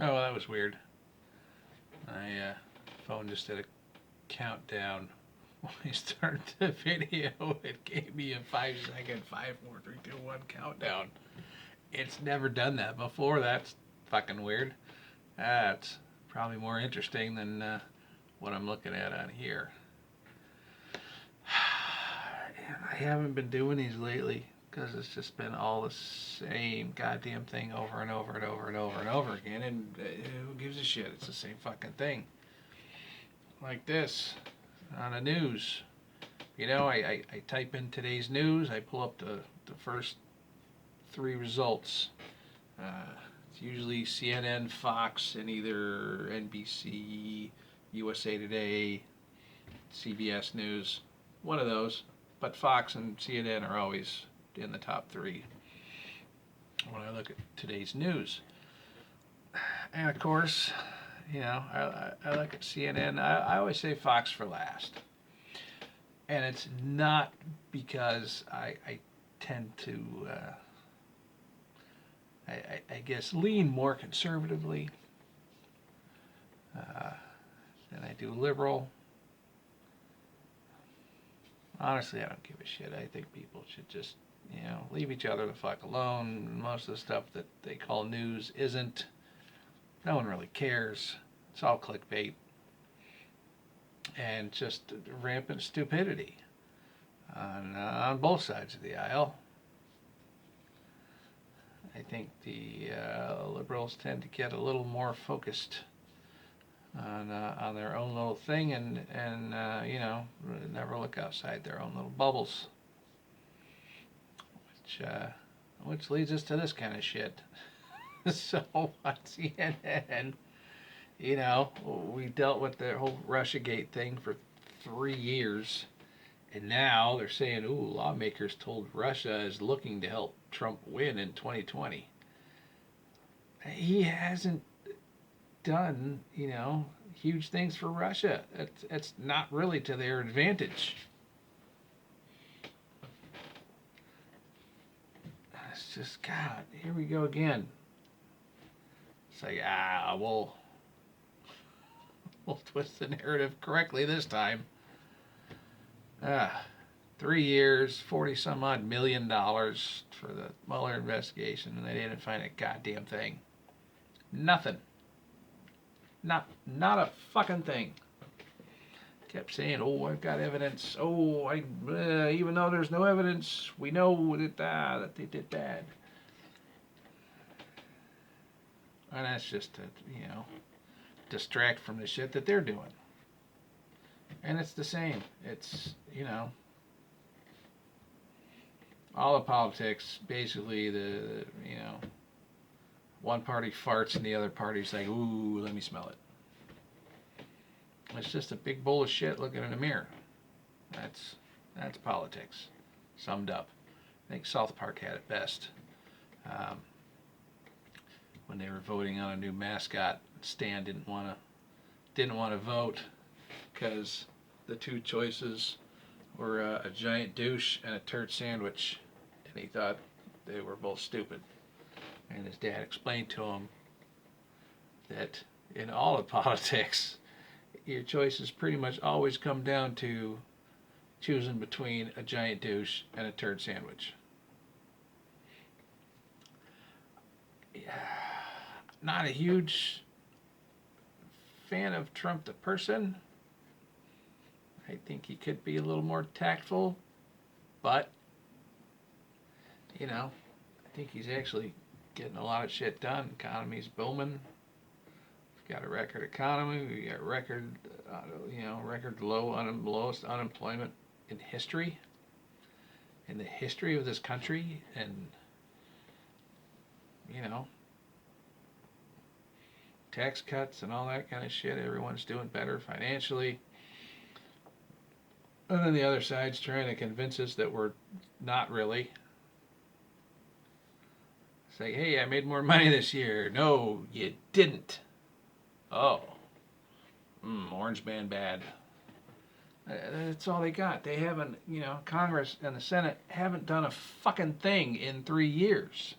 Oh, well, that was weird. My phone just did a countdown. When I started the video, it gave me a 5 second 5, 4, 3, 2, 1 countdown. It's never done that before. That's fucking weird. That's probably more interesting than what I'm looking at on here. I haven't been doing these lately because it's just been all the same goddamn thing over and over and over and over and over again. And who gives a shit? It's the same fucking thing. Like this on the news. I type in today's news. I pull up the first three results. Uh, it's usually CNN, Fox, and either NBC, USA Today, CBS News. One of those. But Fox and CNN are always in the top three when I look at today's news. And of course, I look at CNN. I always say Fox for last. And it's not because I tend to, I guess, lean more conservatively than I do liberal. Honestly, I don't give a shit. I think people should just, leave each other the fuck alone. Most of the stuff that they call news isn't. No one really cares. It's all clickbait. And just rampant stupidity on both sides of the aisle. I think the liberals tend to get a little more focused on their own little thing and never look outside their own little bubbles, which leads us to this kind of shit. So on CNN, we dealt with the whole Russiagate thing for 3 years, and now they're saying, ooh, lawmakers told Russia is looking to help Trump win in 2020. He hasn't done, huge things for Russia. It's not really to their advantage. It's just, God, here we go again. It's like, we'll twist the narrative correctly this time. 3 years, 40 some odd $million for the Mueller investigation, and they didn't find a goddamn thing. Nothing. Not a fucking thing. Kept saying, oh, I've got evidence. Oh, even though there's no evidence, we know that they did bad. And that's just to, distract from the shit that they're doing. And it's the same. It's, all the politics, basically one party farts and the other party's like, ooh, let me smell it. It's just a big bowl of shit looking in a mirror. That's politics, summed up. I think South Park had it best. When they were voting on a new mascot, Stan didn't want to vote because the two choices were a giant douche and a turd sandwich, and he thought they were both stupid. And his dad explained to him that in all of politics, your choices pretty much always come down to choosing between a giant douche and a turd sandwich. Not a huge fan of Trump the person. I think he could be a little more tactful, but I think he's actually getting a lot of shit done. Economy's booming. We've got a record economy. We got record lowest unemployment in history, in the history of this country, and tax cuts and all that kind of shit. Everyone's doing better financially. And then the other side's trying to convince us that we're not really. Say, hey, I made more money this year. No, you didn't. Oh. Orange man bad. That's all they got. They haven't, Congress and the Senate haven't done a fucking thing in 3 years.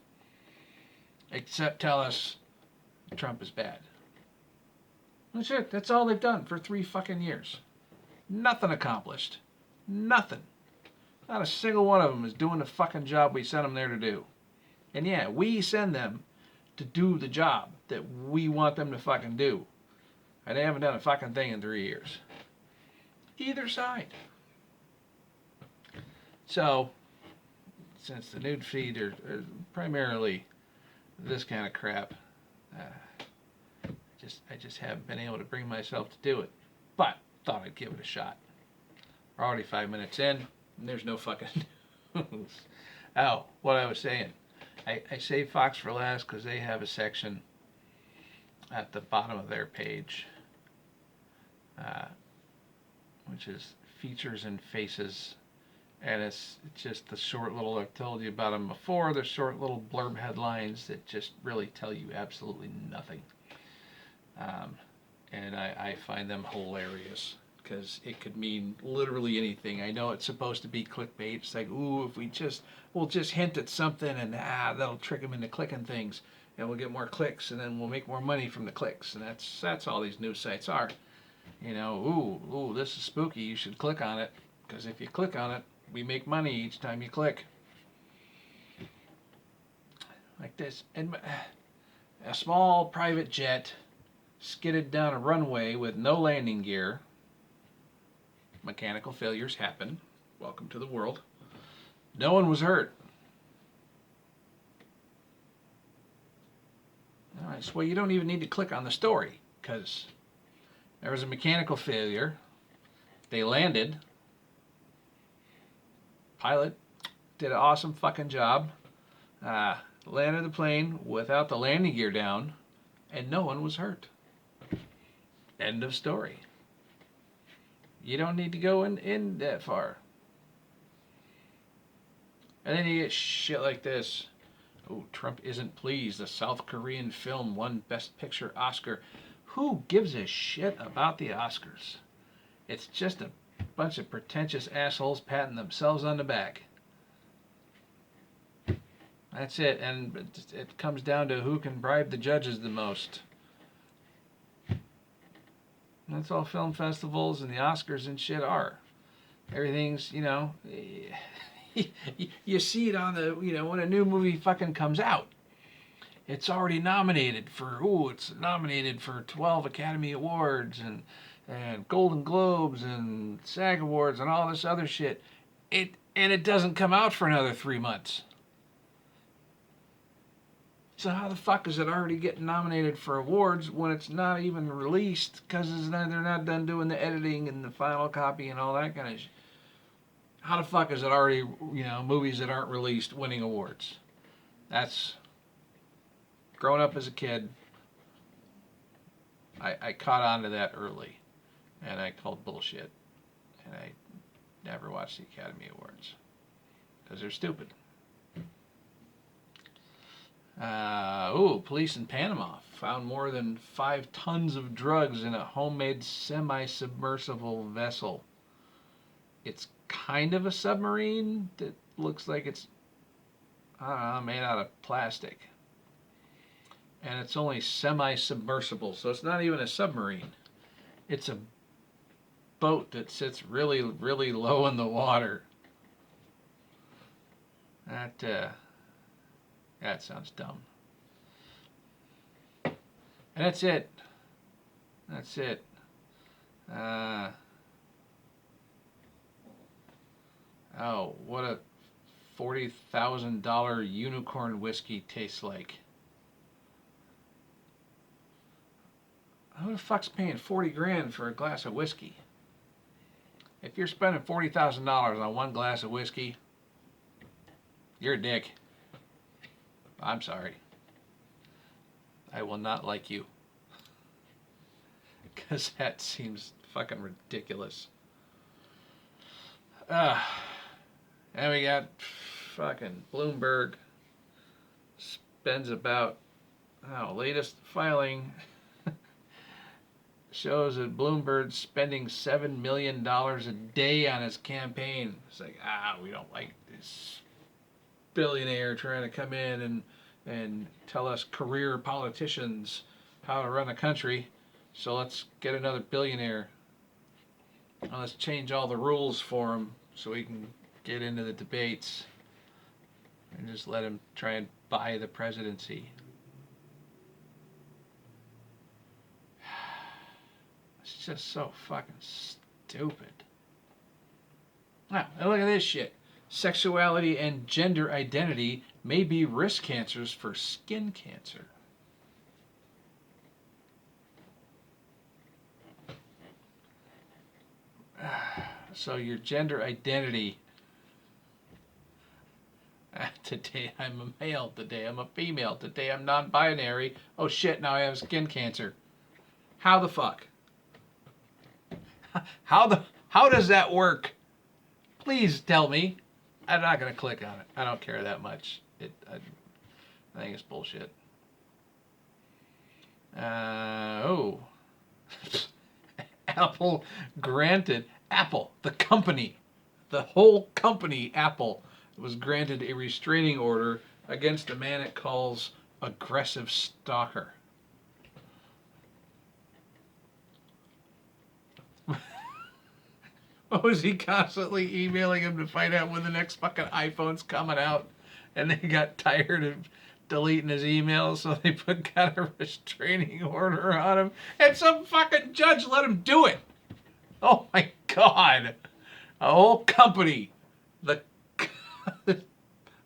Except tell us Trump is bad. That's it. That's all they've done for 3 fucking years. Nothing accomplished. Nothing. Not a single one of them is doing the fucking job we sent them there to do. And yeah, we send them to do the job that we want them to fucking do. And they haven't done a fucking thing in 3 years. Either side. So, since the nude feed are primarily this kind of crap, I just haven't been able to bring myself to do it. But thought I'd give it a shot. We're already 5 minutes in, and there's no fucking news. Oh, what I was saying. I saved Fox for last because they have a section at the bottom of their page, which is features and faces. And it's just the short little, I've told you about them before, the short little blurb headlines that just really tell you absolutely nothing. And I find them hilarious because it could mean literally anything. I know it's supposed to be clickbait. It's like, ooh, if we'll just hint at something and that'll trick them into clicking things and we'll get more clicks and then we'll make more money from the clicks. And that's all these news sites are. You know, ooh, this is spooky. You should click on it because if you click on it, we make money each time you click. Like this. And a small private jet skidded down a runway with no landing gear. Mechanical failures happen. Welcome to the world. No one was hurt. All right, so well, you don't even need to click on the story because there was a mechanical failure. They landed. Pilot did an awesome fucking job. Landed the plane without the landing gear down, and no one was hurt. End of story. You don't need to go in that far. And then you get shit like this. Oh, Trump isn't pleased. The South Korean film won Best Picture Oscar. Who gives a shit about the Oscars? It's just a bunch of pretentious assholes patting themselves on the back. That's it. And it comes down to who can bribe the judges the most. That's all film festivals and the Oscars and shit are. Everything's, you know, you see it on the, you know, when a new movie fucking comes out. It's already nominated for, it's nominated for 12 Academy Awards and Golden Globes and SAG Awards and all this other shit. It doesn't come out for another 3 months. So how the fuck is it already getting nominated for awards when it's not even released because they're not done doing the editing and the final copy and all that kind of shit? How the fuck is it already, you know, movies that aren't released winning awards? That's, growing up as a kid, I caught on to that early and I called bullshit and I never watched the Academy Awards because they're stupid. Police in Panama found more than 5 tons of drugs in a homemade semi-submersible vessel. It's kind of a submarine that looks like it's, I don't know, made out of plastic. And it's only semi-submersible, so it's not even a submarine. It's a boat that sits really, really low in the water. That sounds dumb. And that's it. That's it. What a $40,000 unicorn whiskey tastes like. Who the fuck's paying 40 grand for a glass of whiskey? If you're spending $40,000 on one glass of whiskey, you're a dick. I'm sorry. I will not like you. Because that seems fucking ridiculous. And we got fucking Bloomberg spends about, latest filing shows that Bloomberg's spending $7 million a day on his campaign. It's like, we don't like this billionaire trying to come in and tell us career politicians how to run a country. So let's get another billionaire. Let's change all the rules for him so we can get into the debates and just let him try and buy the presidency. It's just so fucking stupid. Now, look at this shit. Sexuality and gender identity may be risk cancers for skin cancer. So your gender identity. Today I'm a male. Today I'm a female. Today I'm non-binary. Oh shit, now I have skin cancer. How the fuck? How does that work? Please tell me. I'm not gonna click on it. I don't care that much. I think it's bullshit. Apple, the company, the whole company, Apple, was granted a restraining order against a man it calls aggressive stalker. What was he constantly emailing him to find out when the next fucking iPhone's coming out? And they got tired of deleting his emails, so they got a restraining order on him. And some fucking judge let him do it. Oh my God. A whole company. The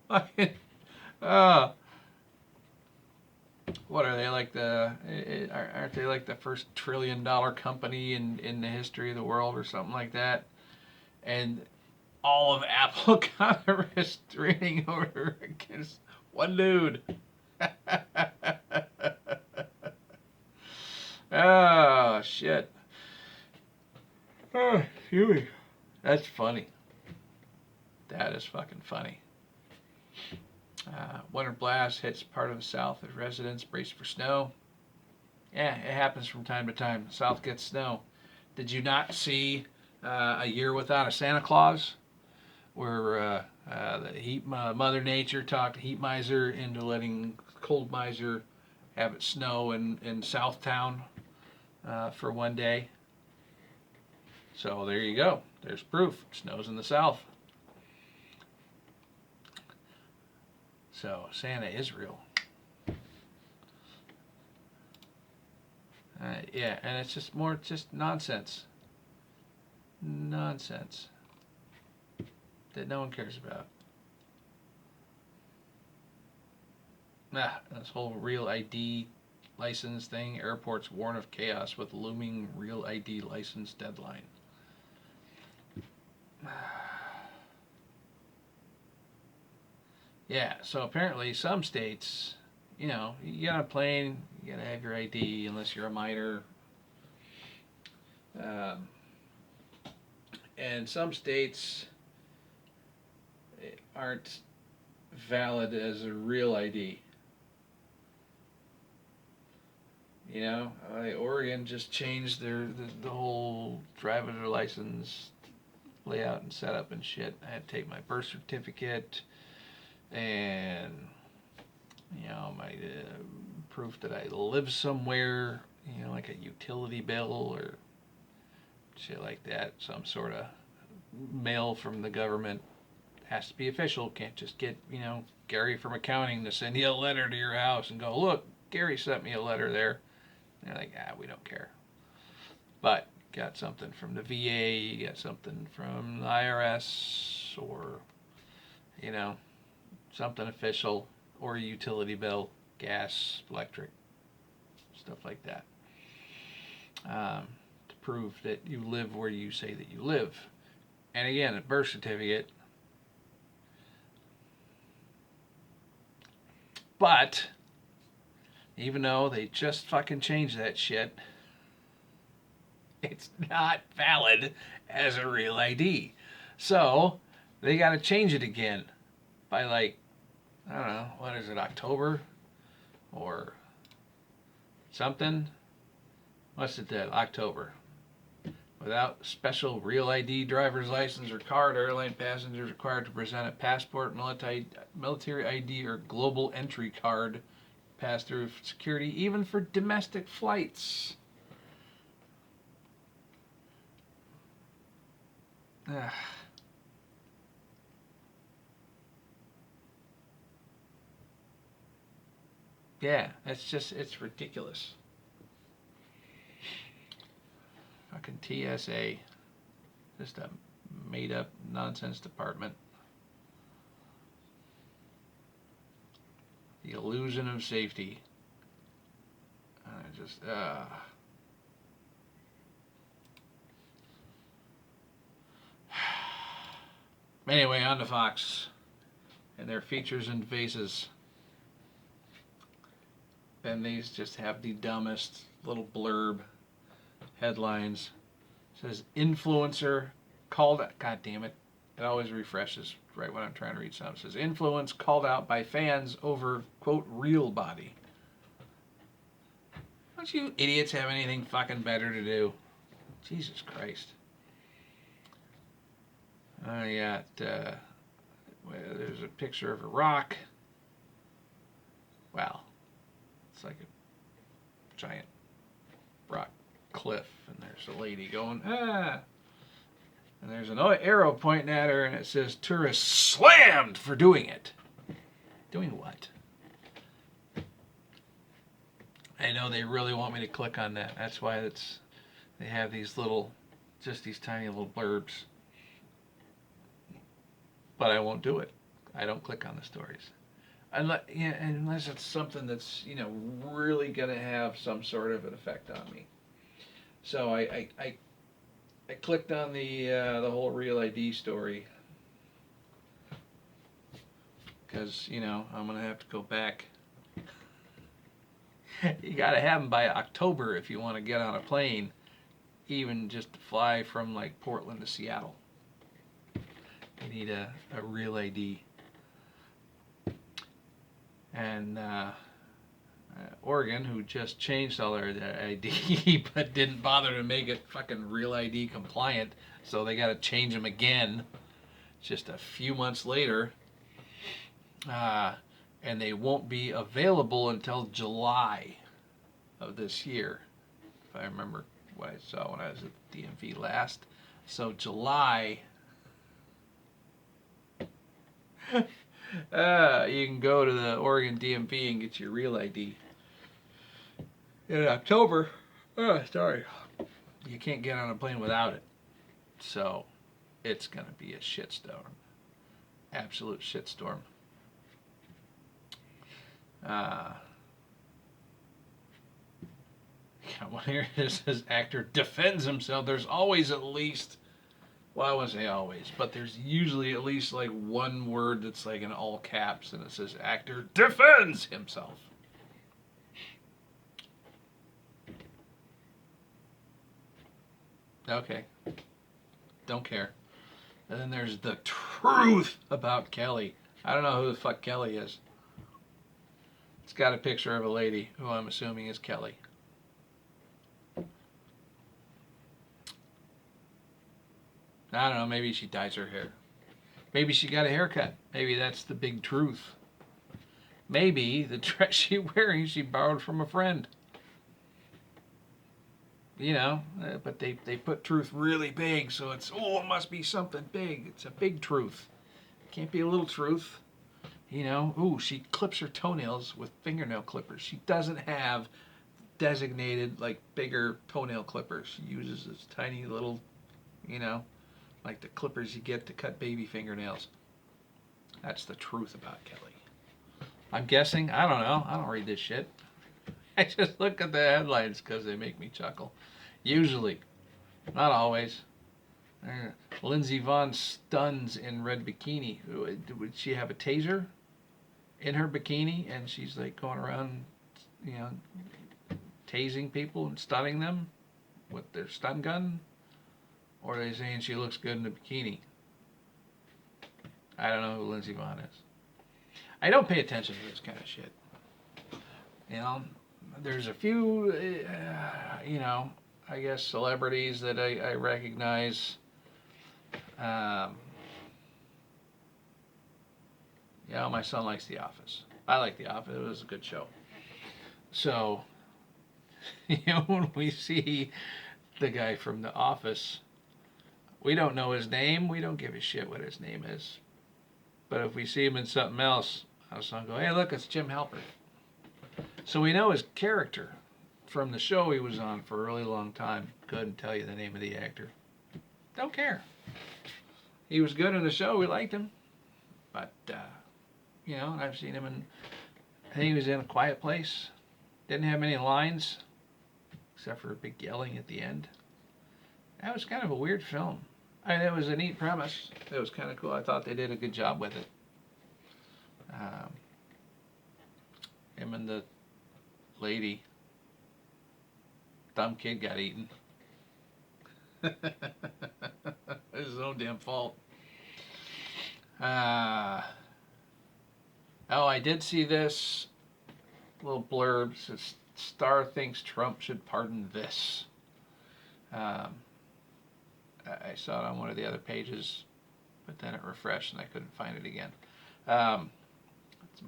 fucking... what are they, like aren't they like the first $1 trillion company in the history of the world or something like that? And all of Apple got a restraining order against one dude. Oh, shit. Oh, excuse me. That's funny. That is fucking funny. Winter blast hits part of the South as residents brace for snow. Yeah, it happens from time to time. The South gets snow. Did you not see A Year Without a Santa Claus? Where the Mother Nature talked Heat Miser into letting Cold Miser have it snow in Southtown for one day. So there you go. There's proof. It snows in the South. So Santa is real. Yeah, and it's just nonsense. Nonsense that no one cares about. This whole Real ID license thing. Airports warn of chaos with looming Real ID license deadline. Yeah, so apparently some states, you get on a plane, you gotta have your ID unless you're a minor. And some states aren't valid as a real ID. Oregon just changed the whole driver's license layout and setup and shit. I had to take my birth certificate and my proof that I live somewhere, like a utility bill or shit like that, some sort of mail from the government. Has to be official. Can't just get Gary from accounting to send you a letter to your house and go, look, Gary sent me a letter there. And they're like, we don't care. But got something from the VA, you got something from the IRS, or something official, or a utility bill, gas, electric, stuff like that, to prove that you live where you say that you live. And again, a birth certificate. But even though they just fucking changed that shit, it's not valid as a real ID. So they got to change it again by I don't know, what is it, October or something? What's it that? October. Without special real ID, driver's license, or card, airline passengers required to present a passport, military ID, or global entry card pass through security even for domestic flights. Ugh. Yeah, it's ridiculous. Fucking TSA. Just a made up nonsense department. The illusion of safety. Just, Anyway, on to Fox and their features and faces. And these just have the dumbest little blurb headlines. It says influencer called out. God damn it. It always refreshes right when I'm trying to read something. It says influence called out by fans over, quote, real body. Don't you idiots have anything fucking better to do? Jesus Christ. I got, there's a picture of a rock. Wow. It's like a giant rock cliff, and there's a lady going, ah. And there's an arrow pointing at her, and it says, tourist slammed for doing it. Doing what? I know they really want me to click on that. That's why they have these little, just these tiny little blurbs. But I won't do it. I don't click on the stories. Unless it's something that's, really going to have some sort of an effect on me. So I clicked on the whole Real ID story. Because, I'm going to have to go back. You got to have them by October if you want to get on a plane, even just to fly from like Portland to Seattle. You need a Real ID. And Oregon, who just changed all their ID, but didn't bother to make it fucking Real ID compliant, so they got to change them again just a few months later. And they won't be available until July of this year, if I remember what I saw when I was at DMV last. So July, you can go to the Oregon DMV and get your Real ID. In October, you can't get on a plane without it. So it's going to be a shitstorm. Absolute shitstorm. Well, here it says actor defends himself. There's always at least, well, I wouldn't say always, but there's usually at least like one word that's like in all caps, and it says actor defends himself. Okay. Don't care. And then there's the truth about Kelly. I don't know who the fuck Kelly is. It's got a picture of a lady who I'm assuming is Kelly. I don't know, maybe she dyes her hair. Maybe she got a haircut. Maybe that's the big truth. Maybe the dress she's wearing she borrowed from a friend. But they put truth really big, so it must be something big. It's a big truth. It can't be a little truth. She clips her toenails with fingernail clippers. She doesn't have designated, like, bigger toenail clippers. She uses this tiny little, like the clippers you get to cut baby fingernails. That's the truth about Kelly. I'm guessing. I don't know. I don't read this shit. I just look at the headlines because they make me chuckle. Usually. Not always. Lindsey Vonn stuns in red bikini. Would she have a taser in her bikini and she's like going around, tasing people and stunning them with their stun gun? Or are they saying she looks good in a bikini? I don't know who Lindsey Vonn is. I don't pay attention to this kind of shit. There's a few, I guess celebrities that I recognize. My son likes The Office. I like The Office. It was a good show. So, you know, when we see the guy from The Office, we don't know his name. We don't give a shit what his name is. But if we see him in something else, I'll go, hey, look, it's Jim Halpert. So we know his character from the show he was on for a really long time. Couldn't tell you the name of the actor. Don't care. He was good in the show. We liked him. But, you know, I've seen him in, I think he was in A Quiet Place. Didn't have many lines, except for a big yelling at the end. That was kind of a weird film. I mean, it was a neat premise. It was kind of cool. I thought they did a good job with it. Him and the lady. Dumb kid got eaten. It's his own damn fault. Oh, I did see this little blurb. It says, Star thinks Trump should pardon this. I saw it on one of the other pages, but then it refreshed and I couldn't find it again.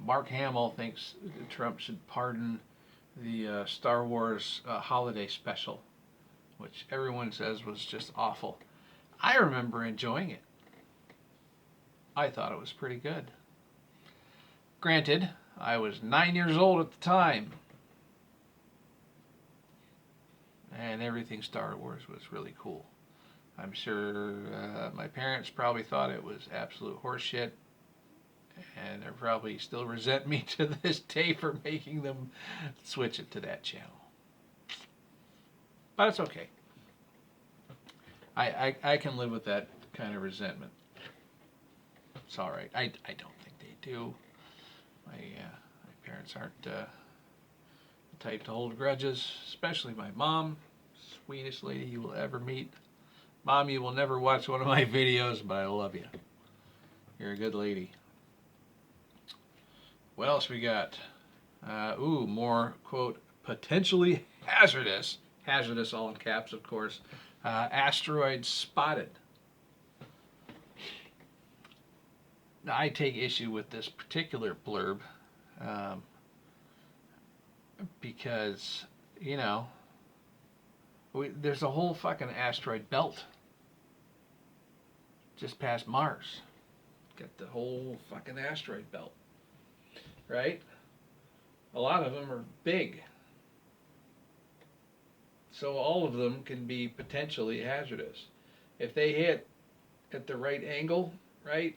Mark Hamill thinks Trump should pardon the Star Wars holiday special, which everyone says was just awful. I remember enjoying it. I thought it was pretty good. Granted, I was 9 years old at the time, and everything Star Wars was really cool. I'm sure my parents probably thought it was absolute horseshit, and they probably still resent me to this day for making them switch it to that channel. But it's okay. I can live with that kind of resentment. It's all right. I don't think they do. My parents aren't the type to hold grudges, especially my mom, sweetest lady you will ever meet. Mom, you will never watch one of my videos, but I love you. You're a good lady. What else we got? More, quote, potentially hazardous all in caps, of course, asteroid spotted. Now, I take issue with this particular blurb because, you know, there's a whole fucking asteroid belt just past Mars. Got the whole fucking asteroid belt, right? A lot of them are big. So all of them can be potentially hazardous. If they hit at the right angle, right,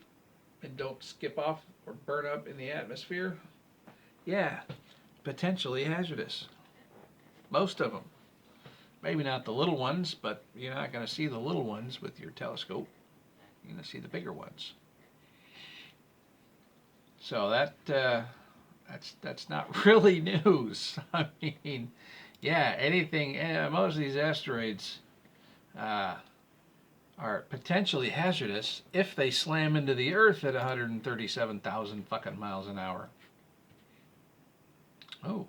and don't skip off or burn up in the atmosphere, yeah, potentially hazardous. Most of them. Maybe not the little ones, but you're not going to see the little ones with your telescope. You're going to see the bigger ones. So that's not really news. I mean, yeah, anything, most of these asteroids are potentially hazardous if they slam into the Earth at 137,000 fucking miles an hour. Oh.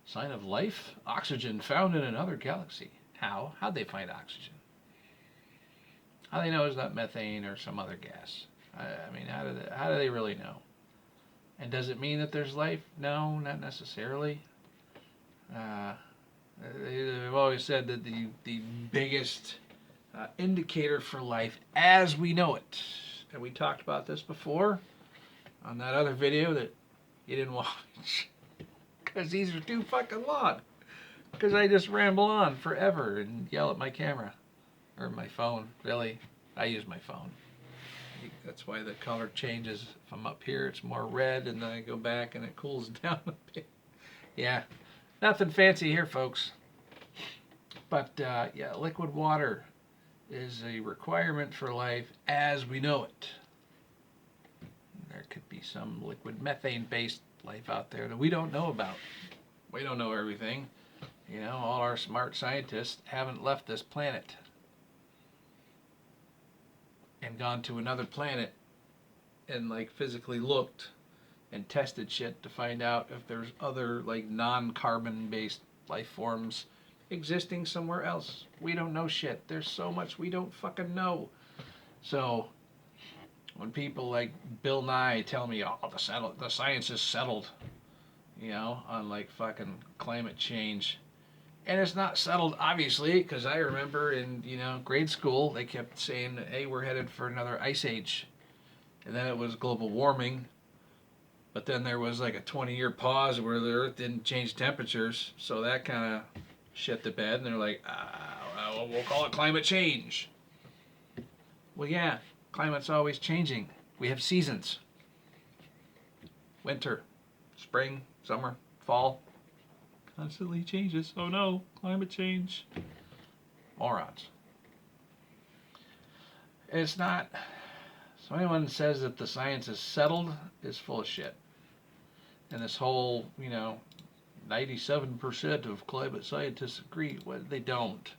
Sign of life? Oxygen found in another galaxy. How? How'd they find oxygen? How do they know it's not methane or some other gas? I mean, how do they really know? And does it mean that there's life? No, not necessarily. They've always said that the biggest indicator for life as we know it, and we talked about this before on that other video that you didn't watch because these are too fucking long. Because I just ramble on forever and yell at my camera or my phone. Really, I use my phone. That's why the color changes. If I'm up here, it's more red, and then I go back and it cools down a bit. Yeah, nothing fancy here, folks. But yeah, liquid water is a requirement for life as we know it. There could be some liquid methane-based life out there that we don't know about. We don't know everything. You know, all our smart scientists haven't left this planet and gone to another planet and like physically looked and tested shit to find out if there's other like non-carbon based life forms existing somewhere else. We don't know shit. There's so much we don't fucking know. So when people like Bill Nye tell me, oh, the science is settled, on like fucking climate change. And it's not settled, obviously, because I remember in, grade school, they kept saying, hey, we're headed for another ice age. And then it was global warming. But then there was like a 20-year pause where the Earth didn't change temperatures. So that kind of shit the bed. And they're like, we'll call it climate change. Well, yeah, climate's always changing. We have seasons. Winter, spring, summer, fall. Constantly changes. Oh no, climate change. Morons. It's not. So anyone says that the science is settled is full of shit. And this whole, 97% of climate scientists agree. Well, they don't.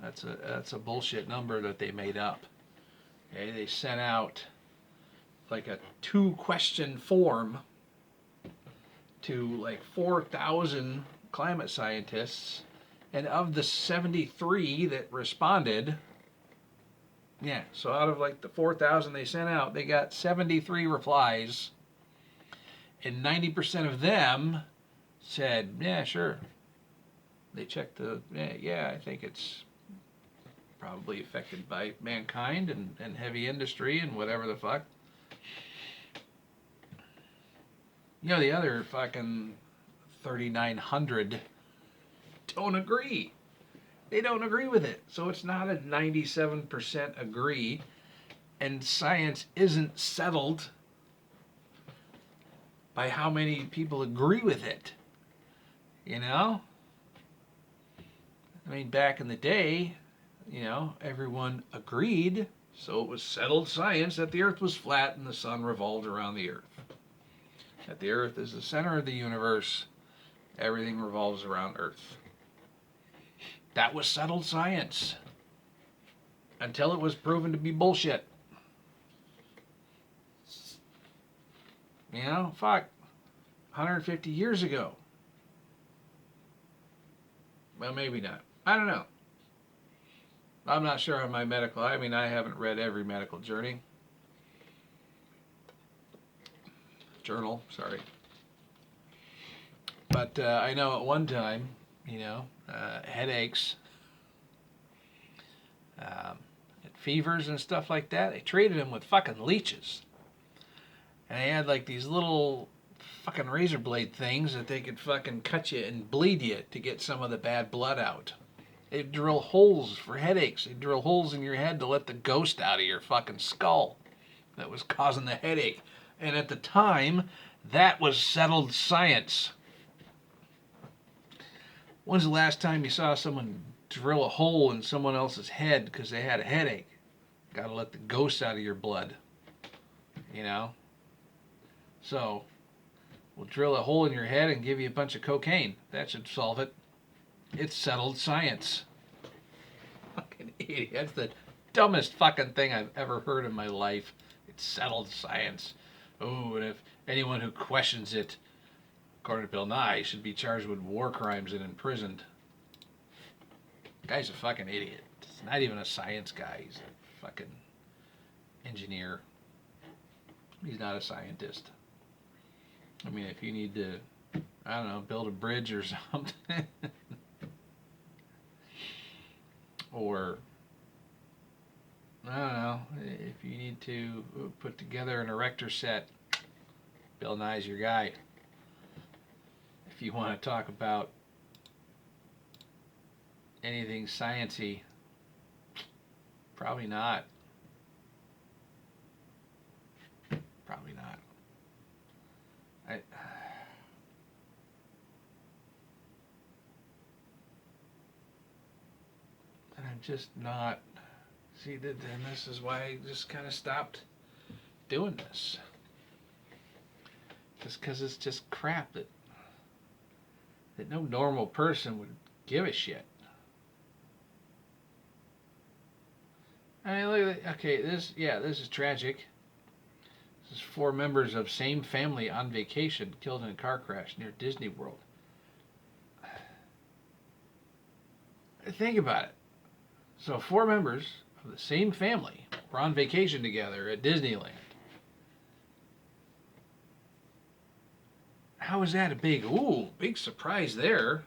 That's a bullshit number that they made up. Okay, they sent out like a 2-question form to like 4,000 climate scientists, and of the 73 that responded, so out of like the 4,000 they sent out, they got 73 replies, and 90% of them said, yeah, sure. They checked I think it's probably affected by mankind and heavy industry and whatever the fuck. The other fucking 3,900 don't agree. They don't agree with it. So it's not a 97% agree, and science isn't settled by how many people agree with it. I mean, back in the day, everyone agreed, so it was settled science that the Earth was flat and the sun revolved around the Earth. That the Earth is the center of the universe, everything revolves around Earth. That was settled science. Until it was proven to be bullshit. Fuck. 150 years ago. Well, maybe not. I don't know. I'm not sure on my medical. I haven't read every medical journal. Sorry. But I know at one time, headaches, fevers and stuff like that, they treated them with fucking leeches. And they had like these little fucking razor blade things that they could fucking cut you and bleed you to get some of the bad blood out. They'd drill holes for headaches. They'd drill holes in your head to let the ghost out of your fucking skull that was causing the headache. And at the time, that was settled science. When's the last time you saw someone drill a hole in someone else's head because they had a headache? Gotta let the ghost out of your blood. So, we'll drill a hole in your head and give you a bunch of cocaine. That should solve it. It's settled science. Fucking idiot. That's the dumbest fucking thing I've ever heard in my life. It's settled science. Oh, and if anyone who questions it, according to Bill Nye, should be charged with war crimes and imprisoned. The guy's a fucking idiot. He's not even a science guy. He's a fucking engineer. He's not a scientist. If you need to, build a bridge or something. Or, if you need to put together an erector set, Bill Nye's your guy. If you want to talk about anything sciencey, probably not. Probably not. I'm just not. See, and this is why I just kind of stopped doing this. Just because it's just crap that no normal person would give a shit. Look at that. Okay, this is tragic. This is 4 members of same family on vacation killed in a car crash near Disney World. Think about it. So 4 members of the same family were on vacation together at Disneyland. How is that a big surprise there?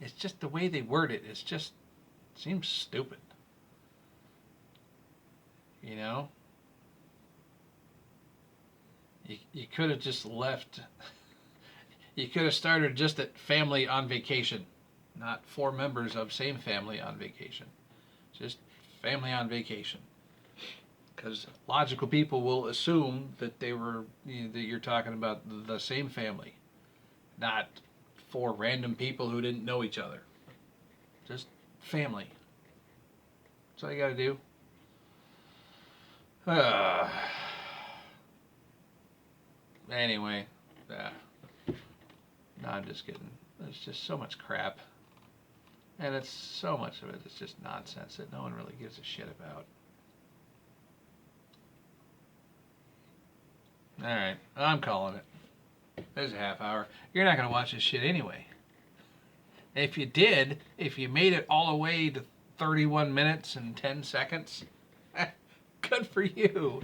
It's just the way they word it. It's just seems stupid. You know? You could have just left. You could have started just at family on vacation, not 4 members of same family on vacation. Just family on vacation. Because logical people will assume that that you're talking about the same family, not 4 random people who didn't know each other. Just family. That's all you got to do. Anyway, no, I'm just kidding. There's just so much crap. And it's so much of it is just nonsense that no one really gives a shit about. Alright, I'm calling it. There's a half hour. You're not going to watch this shit anyway. If you did, if you made it all the way to 31 minutes and 10 seconds, good for you.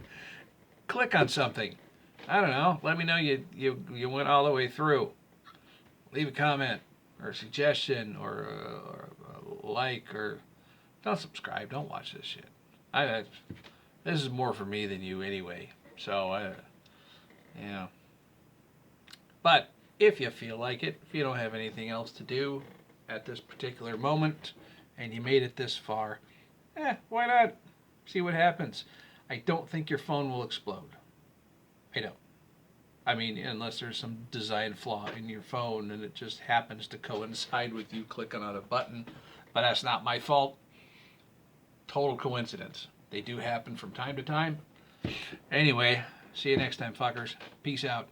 Click on something. I don't know. Let me know you went all the way through. Leave a comment or a suggestion or a like, or don't subscribe. Don't watch this shit. This is more for me than you anyway. So, yeah. But if you feel like it, if you don't have anything else to do at this particular moment and you made it this far, why not? See what happens. I don't think your phone will explode. I don't. I mean, unless there's some design flaw in your phone and it just happens to coincide with you clicking on a button. But that's not my fault. Total coincidence. They do happen from time to time. Anyway, see you next time, fuckers. Peace out.